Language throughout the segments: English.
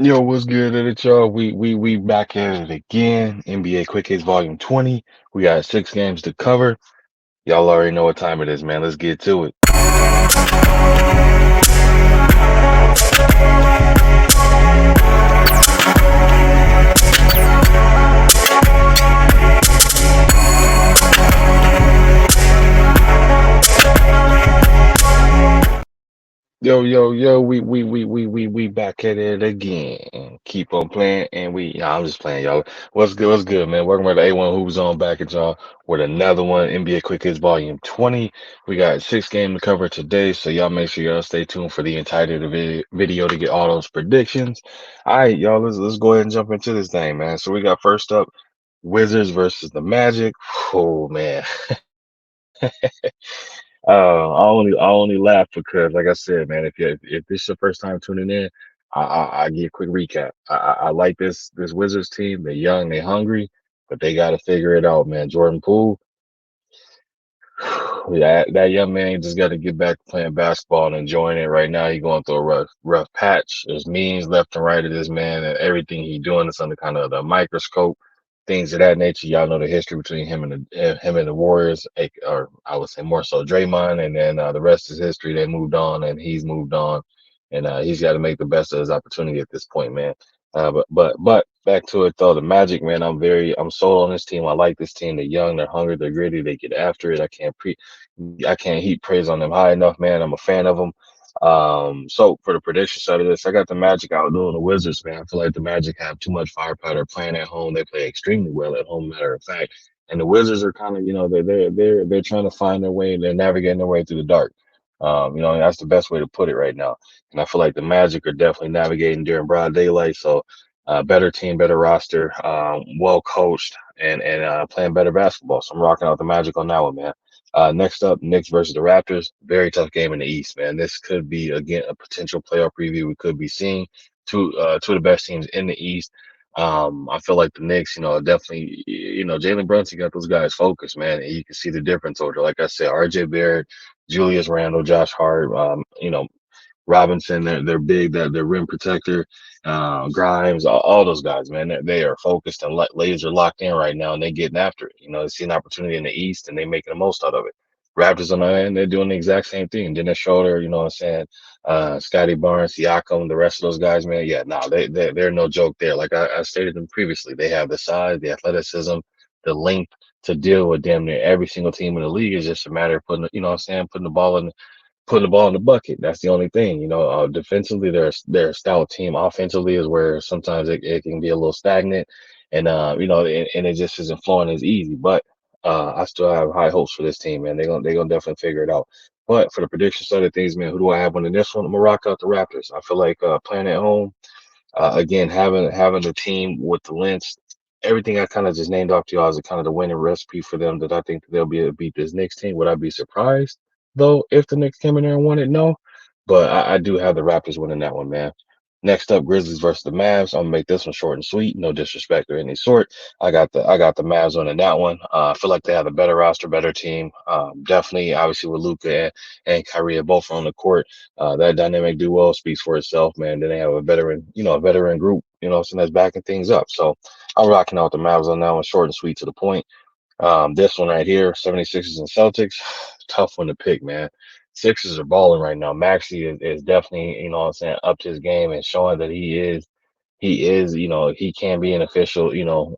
Yo, what's good at it, y'all? We back at it again. NBA Quick Hits Volume 20. We got 6 games to cover. Y'all already know what time it is, man. Let's get to it. Yo, we back at it again. Keep on playing, and I'm just playing, y'all. What's good, man? Welcome to the A1 Hoops on back at y'all with another one, NBA Quick Hits Volume 20. We got 6 games to cover today, so y'all make sure y'all stay tuned for the entirety of the video to get all those predictions. All right, y'all, let's go ahead and jump into this thing, man. So we got first up, Wizards versus the Magic. Oh man. I only laugh because, like I said, man, if this is your first time tuning in, I give a quick recap. I like this Wizards team. They're young, they're hungry, but they got to figure it out, man. Jordan Poole, yeah, that young man just got to get back to playing basketball and enjoying it. Right now, he's going through a rough patch. There's memes left and right of this man, and everything he's doing is under kind of the microscope, things of that nature. Y'all know the history between him and the Warriors, or I would say more so Draymond, and then the rest is history. They moved on, and he's moved on, and he's got to make the best of his opportunity at this point, man. But back to it though, the Magic, man. I'm sold on this team. I like this team. They're young, they're hungry, they're gritty, they get after it. I can't heap praise on them high enough, man. I'm a fan of them. So for the prediction side of this, I got the Magic outdoing the Wizards, man. I feel like the Magic have too much firepower playing at home. They play extremely well at home, matter of fact. And the Wizards are kind of, they're trying to find their way. They're navigating their way through the dark. That's the best way to put it right now. And I feel like the Magic are definitely navigating during broad daylight. So, better team, better roster, well coached, and playing better basketball. So I'm rocking out the Magic on that one, man. Next up, Knicks versus the Raptors. Very tough game in the East, man. This could be again a potential playoff preview. We could be seeing two of the best teams in the East. I feel like the Knicks, definitely, Jalen Brunson got those guys focused, man. And you can see the difference over, like I said, RJ Barrett, Julius Randle, Josh Hart, Robinson, they're big, that they're rim protector, Grimes, all those guys, man, they are focused and laser locked in right now, and they're getting after it. They see an opportunity in the East, and they making the most out of it. Raptors on the end, they're doing the exact same thing. Dennis Schroeder, you know what I'm saying? Scotty Barnes, Siakam, the rest of those guys, man. Yeah, no, they're no joke there. Like I stated them previously, they have the size, the athleticism, the length to deal with damn near every single team in the league. It's just a matter of putting the ball in the bucket. That's the only thing. Defensively, they're a stout team. Offensively is where sometimes it can be a little stagnant, and it just isn't flowing as easy. But I still have high hopes for this team, man. They're gonna definitely figure it out. But for the prediction side of things, man, who do I have winning this one? I'm gonna rock out the Raptors. I feel like playing at home, again, having the team with the lengths, everything I kind of just named off to y'all is a kind of the winning recipe for them, that I think that they'll be able to beat this Knicks team. Would I be surprised though if the Knicks came in there and won it? No, but I do have the Raptors winning that one, man. Next up, Grizzlies versus the Mavs. I'm gonna make this one short and sweet, no disrespect or any sort. I got the Mavs winning that one. I feel like they have a better roster, better team. Definitely, obviously with Luca and Kyrie are both on the court. That dynamic duo speaks for itself, man. Then they have a veteran group, so that's backing things up. So I'm rocking out the Mavs on that one, short and sweet to the point. This one right here, 76ers and Celtics, tough one to pick, man. Sixers are balling right now. Maxey is definitely, what I'm saying, up to his game and showing that he is, he can be an official,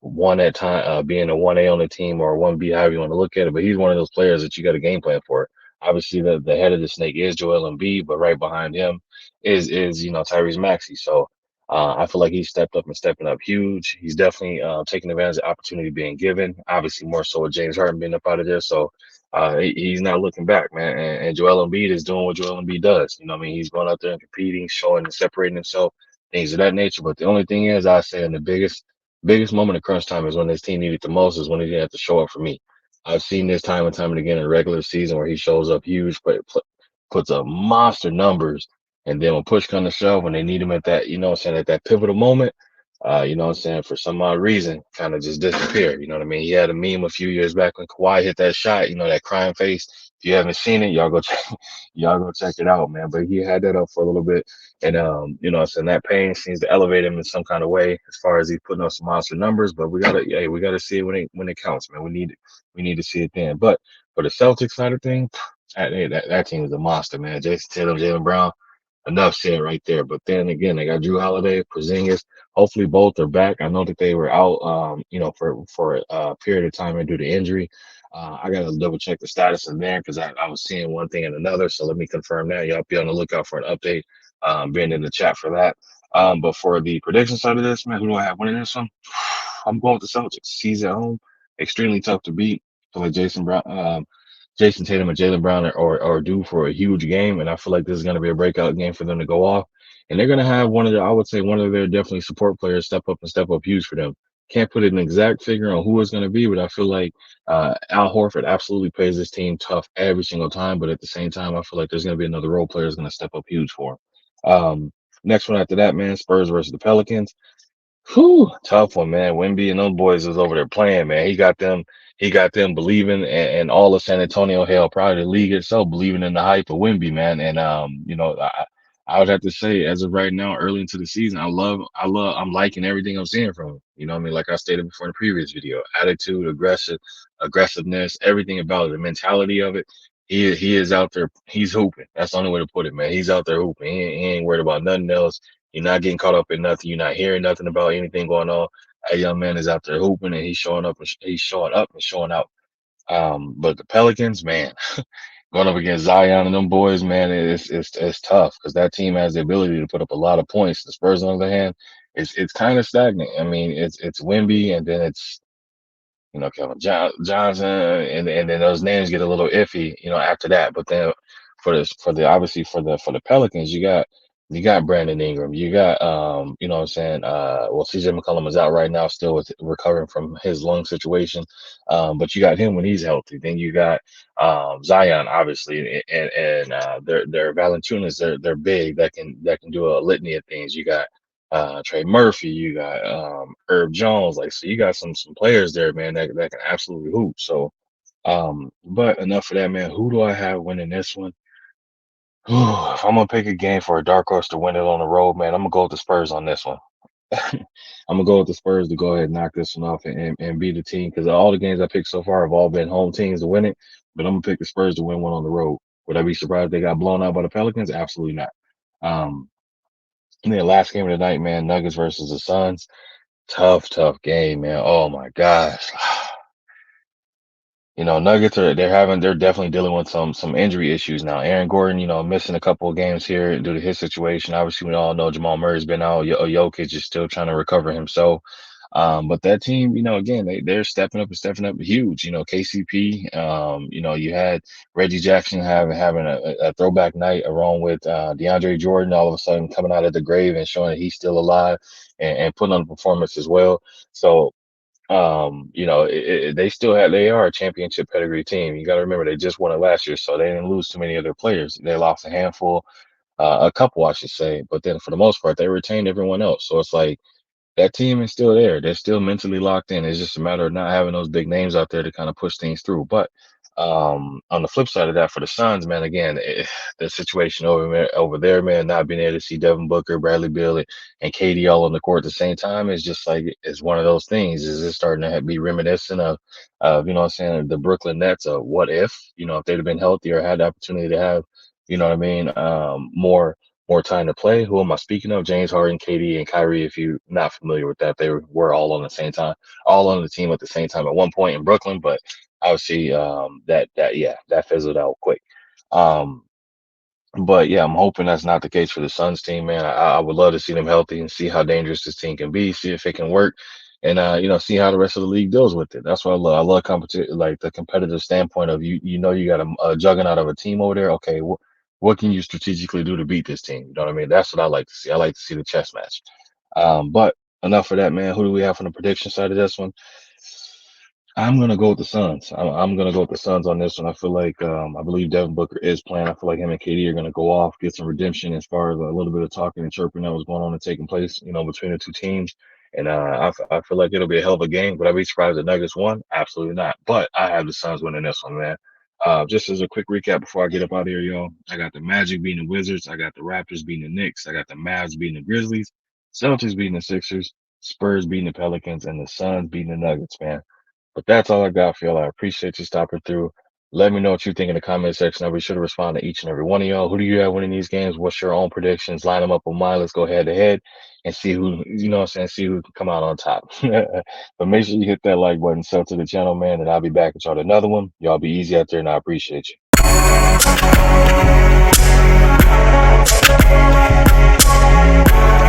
one at time, being a 1A on the team or 1B, however you want to look at it. But he's one of those players that you got a game plan for. Obviously, the head of the snake is Joel Embiid, but right behind him is Tyrese Maxey. So I feel like he's stepped up and stepping up huge. He's definitely taking advantage of the opportunity being given. Obviously, more so with James Harden being up out of there. So he's not looking back, man. And Joel Embiid is doing what Joel Embiid does. You know what I mean? He's going out there and competing, showing and separating himself, things of that nature. But the only thing is, I say, in the biggest moment of crunch time is when this team needed the most, is when he didn't have to show up for me. I've seen this time and time and again in the regular season where he shows up huge, puts up monster numbers, and then when push comes to shove, when they need him at that, at that pivotal moment, for some odd reason, kind of just disappeared. You know what I mean? He had a meme a few years back when Kawhi hit that shot, that crying face. If you haven't seen it, y'all go check y'all go check it out, man. But he had that up for a little bit, and so that pain seems to elevate him in some kind of way as far as he's putting up some monster numbers. But we gotta see it when it counts, man. We need to see it then. But for the Celtics side of things, that team is a monster, man. Jason Tatum, Jalen Brown, enough said right there. But then again, they got Drew Holiday, Porzingis. Hopefully both are back. I know that they were out, for a period of time due to injury. I gotta double check the status of there because I was seeing one thing and another. So let me confirm that. Y'all be on the lookout for an update. Being in the chat for that. But for the prediction side of this, man, who do I have winning this one? I'm going with the Celtics. He's at home, extremely tough to beat. So like Jason Tatum and Jalen Brown are due for a huge game, and I feel like this is going to be a breakout game for them to go off. And they're going to have I would say one of their definitely support players step up huge for them. Can't put an exact figure on who it's going to be, but I feel like Al Horford absolutely plays this team tough every single time. But at the same time, I feel like there's going to be another role player who's going to step up huge for him. Next one after that, man, Spurs versus the Pelicans. Whew, tough one, man. Wimby and those boys was over there playing, man. He got them believing, and all of San Antonio, hell, probably the league itself, believing in the hype of Wimby, man. And I would have to say, as of right now, early into the season, I'm liking everything I'm seeing from him. You know what I mean? Like I stated before in the previous video, attitude, aggressiveness, everything about it, the mentality of it. He is out there. He's hooping. That's the only way to put it, man. He's out there hooping. He ain't worried about nothing else. You're not getting caught up in nothing. You're not hearing nothing about anything going on. That young man is out there hooping and he's showing up and showing out. But the Pelicans, man, going up against Zion and them boys, man, it's tough because that team has the ability to put up a lot of points. The Spurs, on the other hand, it's kind of stagnant. I mean, it's Wimby and then it's Johnson, and then those names get a little iffy, after that. But then for the obviously for the Pelicans, you got Brandon Ingram, you got what I'm saying, CJ McCollum is out right now, still recovering from his lung situation, but you got him when he's healthy. Then you got Zion, obviously, and their Valanciunas, they're big that can do a litany of things. You got Trey Murphy, you got Herb Jones, like so you got some players there, man, that can absolutely hoop. So but enough of that, man. Who do I have winning this one? If I'm gonna pick a game for a dark horse to win it on the road, man, I'm gonna go with the Spurs on this one. I'm gonna go with the Spurs to go ahead and knock this one off and be the team because all the games I picked so far have all been home teams to win it. But I'm gonna pick the Spurs to win one on the road. Would I be surprised if they got blown out by the Pelicans? Absolutely not. Um, and then last game of the night, man, Nuggets versus the Suns. Tough game, man. Oh my gosh. Nuggets they're definitely dealing with some injury issues now. Aaron Gordon, missing a couple of games here due to his situation. Obviously, we all know Jamal Murray's been out. Jokic is still trying to recover himself. But that team, again, they're stepping up and stepping up huge. KCP, you had Reggie Jackson having a throwback night along with DeAndre Jordan all of a sudden coming out of the grave and showing that he's still alive and putting on a performance as well. So they are a championship pedigree team. You got to remember they just won it last year, so they didn't lose too many of their players. They lost a couple, I should say, but then for the most part, they retained everyone else. So it's like that team is still there. They're still mentally locked in. It's just a matter of not having those big names out there to kind of push things through. But on the flip side of that, for the Suns, man, again, the situation over there, man, not being able to see Devin Booker, Bradley Beal, and KD all on the court at the same time is just like it's one of those things. Is it starting to be reminiscent of what I'm saying, the Brooklyn Nets? Of what if they'd have been healthy or had the opportunity to have, you know what I mean, more time to play. Who am I speaking of? James Harden, KD, and Kyrie. If you're not familiar with that, they were all on the same time, all on the team at the same time at one point in Brooklyn. But obviously, that fizzled out quick. Um, but yeah, I'm hoping that's not the case for the Suns team, man. I would love to see them healthy and see how dangerous this team can be, see if it can work, and see how the rest of the league deals with it. That's what I love. I love competition, like the competitive standpoint of you got a juggernaut of a team over there. Okay, what can you strategically do to beat this team? You know what I mean? That's what I like to see. I like to see the chess match. But enough of that, man. Who do we have on the prediction side of this one? I'm gonna go with the Suns. I'm gonna go with the Suns on this one. I feel like I believe Devin Booker is playing. I feel like him and KD are gonna go off, get some redemption as far as a little bit of talking and chirping that was going on and taking place, between the two teams. And I feel like it'll be a hell of a game. Would I be surprised the Nuggets won? Absolutely not. But I have the Suns winning this one, man. Just as a quick recap before I get up out of here, y'all, I got the Magic beating the Wizards. I got the Raptors beating the Knicks. I got the Mavs beating the Grizzlies, Celtics beating the Sixers, Spurs beating the Pelicans, and the Suns beating the Nuggets, man. But that's all I got for y'all. I appreciate you stopping through. Let me know what you think in the comment section. I'll be sure to respond to each and every one of y'all. Who do you have winning these games? What's your own predictions? Line them up with mine. Let's go head to head and see who, you know what I'm saying, see who can come out on top. But make sure you hit that like button, sub to the channel, man, and I'll be back with y'all to another one. Y'all be easy out there, and I appreciate you.